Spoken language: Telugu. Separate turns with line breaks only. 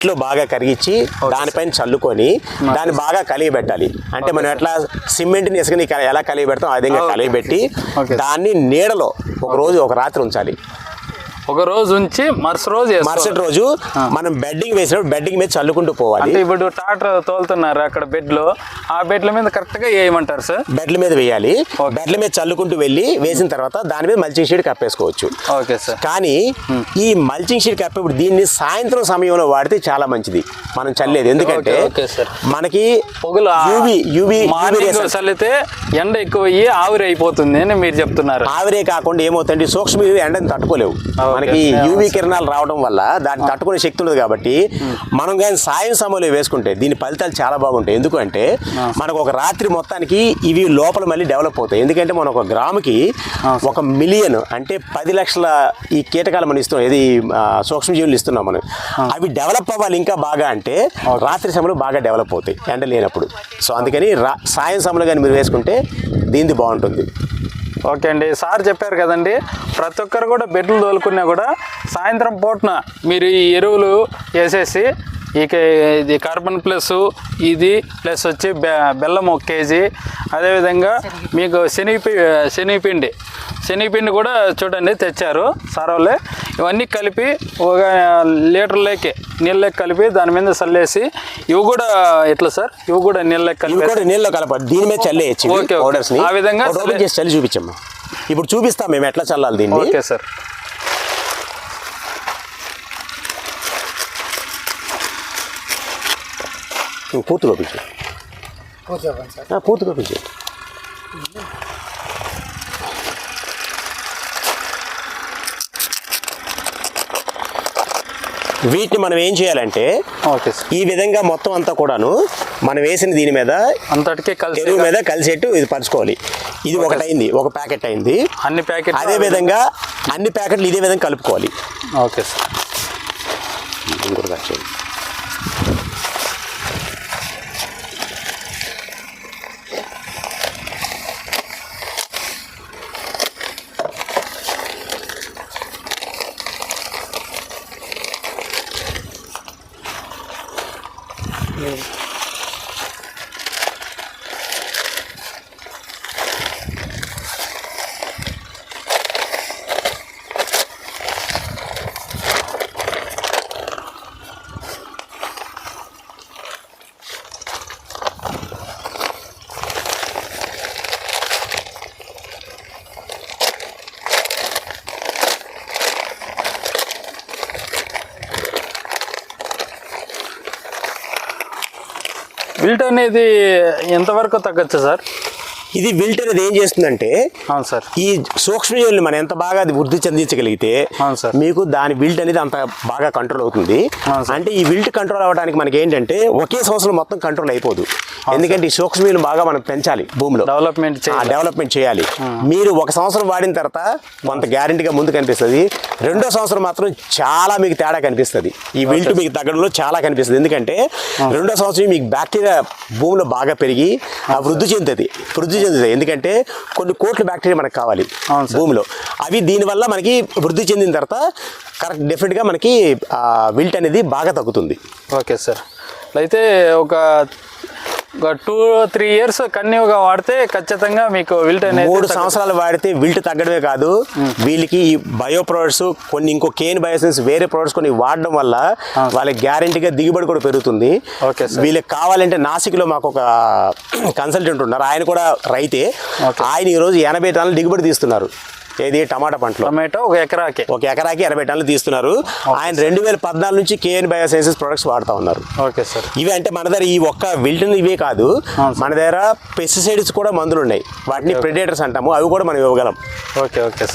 నీటిలో బాగా కరిగించి దానిపైన చల్లుకొని దాన్ని బాగా కలిగిపెట్టాలి. అంటే మనం ఎట్లా సిమెంట్ని ఇసుకని ఎలా కలిగిపెడతాం ఆ విధంగా కలిగిపెట్టి దాన్ని నీడలో ఒక రాత్రి ఉంచాలి.
ఒక రోజు ఉంచి మరుసటి రోజు
మనం బెడ్డింగ్ వేసినప్పుడు బెడ్డింగ్ మీద చల్లుకుంటూ పోవాలి.
అంటే ఇప్పుడు ట్రాక్టర్ తోలుతున్నారు అక్కడ బెడ్లో, ఆ బెడ్ల మీద కరెక్ట్గా వేయమంటారు సార్?
బెడ్ల మీద వేయాలి. బెడ్ల మీద చల్లుకుంటూ వెళ్ళి వేసిన తర్వాత దాని మీద మల్చింగ్ షీట్ కప్పేసుకోవచ్చు.
Okay sir.
కానీ ఈ మల్చింగ్ షీట్ కప్పేప్పుడు దీన్ని సాయంత్రం సమయంలో వాడితే చాలా మంచిది మనం చల్లేది. ఎందుకంటే మనకి యూవీ
చల్లితే ఎండ ఎక్కువ అయ్యి ఆవిరి అయిపోతుంది అని మీరు చెప్తున్నారు.
ఆవిరే కాకుండా ఏమవుతుంది, సూక్ష్మ ఎండని తట్టుకోలేవు. మనకి యూవీ కిరణాలు రావడం వల్ల దాన్ని తట్టుకునే శక్తి ఉండదు. కాబట్టి మనం కానీ సాయం సమయంలో వేసుకుంటే దీని ఫలితాలు చాలా బాగుంటాయి. ఎందుకంటే మనకు ఒక రాత్రి మొత్తానికి ఇవి లోపల మళ్ళీ డెవలప్ అవుతాయి. ఎందుకంటే మనం ఒక గ్రాముకి 1 మిలియన్ అంటే 10 లక్షల ఈ కీటకాలు మనం ఇస్తున్నాం, ఏది సూక్ష్మజీవులు ఇస్తున్నాం మనం. అవి డెవలప్ అవ్వాలి ఇంకా బాగా అంటే రాత్రి సమయంలో బాగా డెవలప్ అవుతాయి ఎండ లేనప్పుడు. సో అందుకని సాయం సమయంలో కానీ మీరు వేసుకుంటే దీనిది బాగుంటుంది.
ఓకే అండి, సార్ చెప్పారు కదండి, ప్రతి ఒక్కరు కూడా బెడ్లు తోలుకున్నా కూడా సాయంత్రం పూటన మీరు ఈ ఎరువులు వేసేసి ఇది కార్బన్ ప్లస్ ఇది ప్లస్ వచ్చి బెల్లం 1 కేజీ, అదేవిధంగా మీకు శనగపిండి కూడా చూడండి తెచ్చారు సార్ వాళ్ళే. ఇవన్నీ కలిపి 1 లీటర్లోకి నీళ్ళకి కలిపి దాని మీద చల్లేసి ఇవి కూడా ఎట్లా సార్? ఇవి కూడా నీళ్ళకి కలిపి
నీళ్ళలో కలపాలి, దీని మీద చల్లేయచ్చు.
ఆ విధంగా
చల్లి చూపించమ్మా. ఇప్పుడు చూపిస్తాం మేము ఎట్లా చల్లాలి దీన్ని.
Okay sir.
పూర్తిగా పంపించు, పూర్తిగా పంపించు. వీటిని మనం ఏం చేయాలంటే ఈ విధంగా మొత్తం అంతా కూడాను మనం వేసిన దీని మీద ఎరువు మీద కలిసేట్టు ఇది పరుచుకోవాలి. ఇది ఒకటైంది, ఒక ప్యాకెట్ అయింది.
అన్ని ప్యాకెట్
అదే విధంగా అన్ని ప్యాకెట్లు ఇదే విధంగా కలుపుకోవాలి.
Okay sir.
ఇంకొకటి కట్ చేయండి.
విల్ట్ అనేది ఎంతవరకు తగ్గచ్చు సార్?
ఇది విల్ట్ అనేది ఏం చేస్తుందంటే
సార్,
ఈ సూక్ష్మజీవుల్ని మనం ఎంత బాగా అది వృద్ధి చెందించగలిగితే మీకు దాని విల్ట్ అనేది అంత బాగా కంట్రోల్ అవుతుంది. అంటే ఈ విల్ట్ కంట్రోల్ అవ్వడానికి మనకి ఏంటంటే ఒకే సంవత్సరం మొత్తం కంట్రోల్ అయిపోదు. ఎందుకంటే ఈ సూక్ష్మజీవులు బాగా మనం పెంచాలి, భూమిలో డెవలప్మెంట్ చేయాలి. మీరు 1 సంవత్సరం వాడిన తర్వాత కొంత గ్యారెంటీగా ముందు కనిపిస్తుంది. 2వ సంవత్సరం మాత్రం చాలా మీకు తేడా కనిపిస్తుంది. ఈ విల్ట్ మీకు తగ్గడంలో చాలా కనిపిస్తుంది. ఎందుకంటే 2వ సంవత్సరం మీకు బ్యాక్టీరియా భూమిలో బాగా పెరిగి వృద్ధి చెందుతుంది. ఎందుకంటే కొన్ని కోట్ల బ్యాక్టీరియా మనకు కావాలి భూమిలో. అవి దీనివల్ల మనకి వృద్ధి చెందిన తర్వాత డెఫినెట్గా మనకి విల్ట్ అనేది బాగా తగ్గుతుంది.
Okay sir. అయితే ఒక 2-3 ఇయర్స్ కంటిన్యూగా వాడితే ఖచ్చితంగా మీకు విల్ట్ అనేది
3 సంవత్సరాలు వాడితే విల్ట్ తగ్గడమే కాదు, వీళ్ళకి ఈ బయో ప్రొడక్ట్స్ కొన్ని ఇంకో కేన్ బయోసెన్స్ వేరే ప్రొడక్ట్స్ కొన్ని వాడడం వల్ల వాళ్ళకి గ్యారెంటీగా దిగుబడి కూడా పెరుగుతుంది. వీళ్ళకి కావాలంటే నాసిక్లో మాకు ఒక కన్సల్టెంట్ ఉన్నారు, ఆయన కూడా రైతే. ఆయన ఈరోజు 80 టన్నుల దిగుబడి తీస్తున్నారు. ఏది టమాటా పంటలో
ఒక ఎకరాకి
80 టన్నులు తీస్తున్నారు. ఆయన 2014 నుంచి కేఎన్ బయోసైన్సెస్ ప్రొడక్ట్స్ వాడుతూ ఉన్నారు.
Okay sir.
ఇవి అంటే మన దగ్గర ఈ ఒక్క విల్టన్ ఇవే కాదు, మన దగ్గర పెస్టిసైడ్స్ కూడా మందులు ఉన్నాయి. వాటిని ప్రెడేటర్స్ అంటాము, అవి కూడా మనం ఇవ్వగలం.
Okay okay.